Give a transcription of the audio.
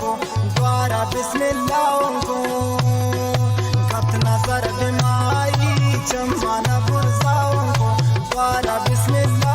को द्वारा बिस्मिल्लाह को गत नजर बीमारी चमना बुरजाओं को द्वारा बिस्मिल्लाह